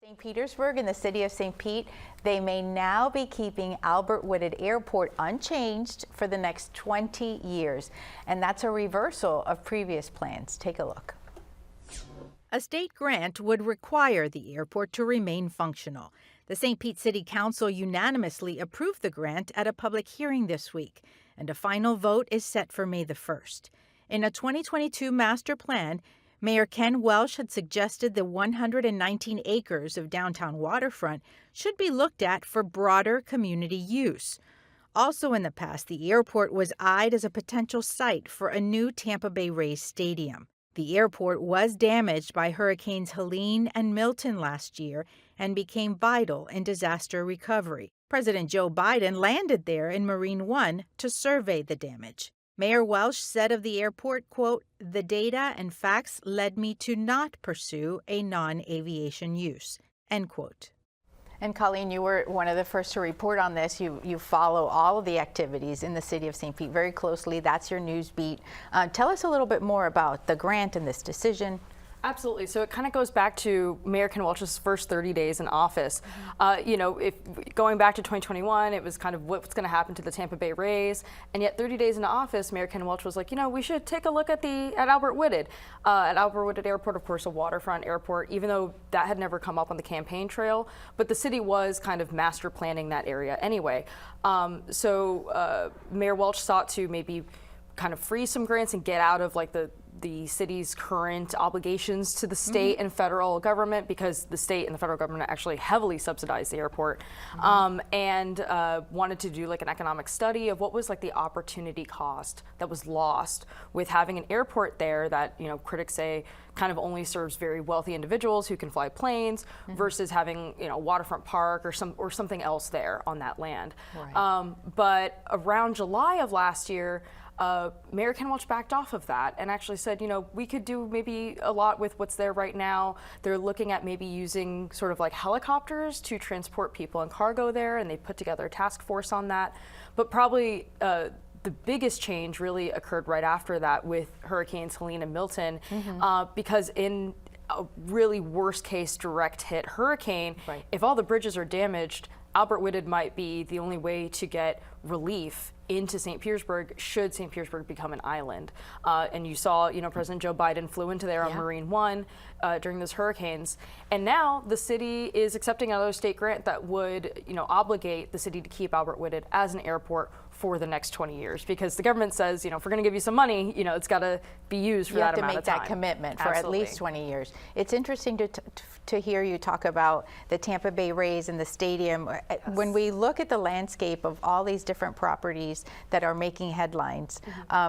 St. Petersburg and the city of St. Pete, they may now be keeping Albert Whitted Airport unchanged for the next 20 years. And that's a reversal of previous plans. Take a look. A state grant would require the airport to remain functional. The St. Pete City Council unanimously approved the grant at a public hearing this week, and a final vote is set for May the 1st. In a 2022 master plan, Mayor Ken Welsh had suggested the 119 acres of downtown waterfront should be looked at for broader community use. Also in the past, the airport was eyed as a potential site for a new Tampa Bay Rays stadium. The airport was damaged by Hurricanes Helene and Milton last year and became vital in disaster recovery. President Joe Biden landed there in Marine One to survey the damage. Mayor Welsh said of the airport, quote, "The data and facts led me to not pursue a non-aviation use," end quote. And Colleen, you were one of the first to report on this. You follow all of the activities in the city of St. Pete very closely. That's your news beat. Tell us a little bit more about the grant and this decision. Absolutely. So it kind of goes back to Mayor Ken Welsh's first 30 days in office. If going back to 2021, it was kind of what's going to happen to the Tampa Bay Rays. And yet 30 days into office, Mayor Ken Welsh was like, we should take a look at Albert Whitted. At Albert Whitted Airport, of course, a waterfront airport, even though that had never come up on the campaign trail. But the city was kind of master planning that area anyway. Mayor Welsh sought to maybe kind of freeze some grants and get out of like the city's current obligations to the state and federal government, because the state and the federal government actually heavily subsidize the airport, and wanted to do like an economic study of what was like the opportunity cost that was lost with having an airport there that, critics say kind of only serves very wealthy individuals who can fly planes versus having, a waterfront park or something else there on that land. Right. But around July of last year, Mayor Ken Welsh backed off of that and actually said, we could do maybe a lot with what's there right now. They're looking at maybe using sort of like helicopters to transport people and cargo there, and they put together a task force on that. But probably the biggest change really occurred right after that with Hurricanes Helene and Milton, because in a really worst case direct hit hurricane, if all the bridges are damaged, Albert Whitted might be the only way to get relief into St. Petersburg should St. Petersburg become an island. And you saw, President Joe Biden flew into there on Marine One during those hurricanes. And now the city is accepting another state grant that would, obligate the city to keep Albert Whitted as an airport for the next 20 years, because the government says, if we're going to give you some money, it's got to be used for that amount of time. You have to make that commitment for at least 20 years. It's interesting to hear you talk about the Tampa Bay Rays and the stadium. Yes. When we look at the landscape of all these different properties that are making headlines,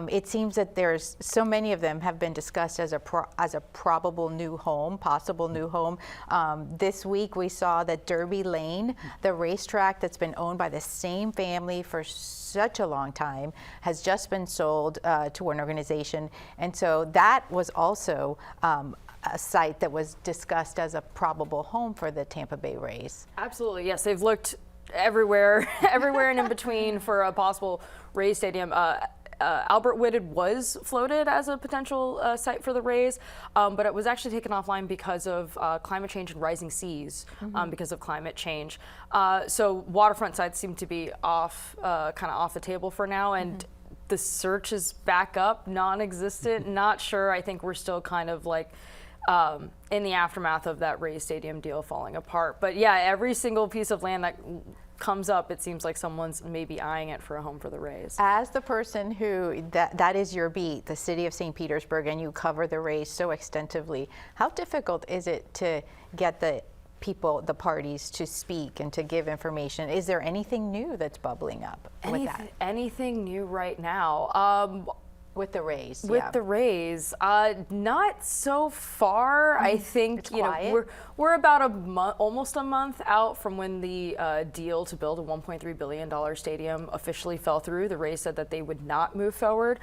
it seems that there's so many of them have been discussed as a probable new home, possible new home. This week we saw that Derby Lane, the racetrack that's been owned by the same family for such a long time, has just been sold to an organization. And so that was also a site that was discussed as a probable home for the Tampa Bay Rays. Absolutely, yes. They've looked everywhere, everywhere and in between for a possible Rays stadium. Albert Whitted was floated as a potential site for the Rays, but it was actually taken offline because of climate change and rising seas, because of climate change. So waterfront sites seem to be kind of off the table for now, and the search is back up, non-existent, not sure. I think we're still kind of like in the aftermath of that Rays Stadium deal falling apart. But yeah, every single piece of land that comes up, it seems like someone's maybe eyeing it for a home for the Rays. As the person who, that is your beat, the city of St. Petersburg, and you cover the Rays so extensively, how difficult is it to get the people, the parties, to speak and to give information? Is there anything new that's bubbling up with that? Anything new right now? With the Rays, with the Rays, not so far. I think we're about almost a month out from when the deal to build a $1.3 billion stadium officially fell through. The Rays said that they would not move forward.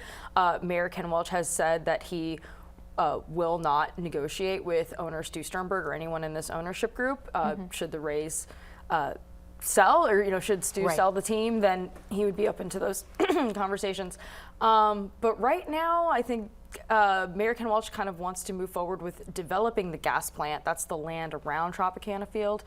Mayor Ken Welsh has said that he will not negotiate with owner Stu Sternberg or anyone in this ownership group. Should the Rays sell, or should Stu sell the team, then he would be open to those conversations. But right now, I think Mayor Ken Welch kind of wants to move forward with developing the gas plant, that's the land around Tropicana Field,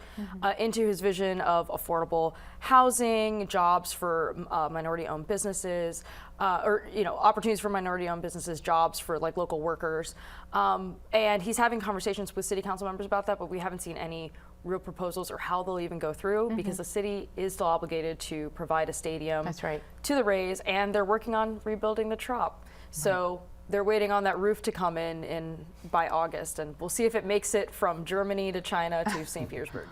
into his vision of affordable housing, jobs for minority-owned businesses, or opportunities for minority-owned businesses, jobs for like local workers. And he's having conversations with city council members about that, but we haven't seen any real proposals or how they'll even go through because the city is still obligated to provide a stadium to the Rays, and they're working on rebuilding the Trop. So they're waiting on that roof to come in by August, and we'll see if it makes it from Germany to China to St. Petersburg.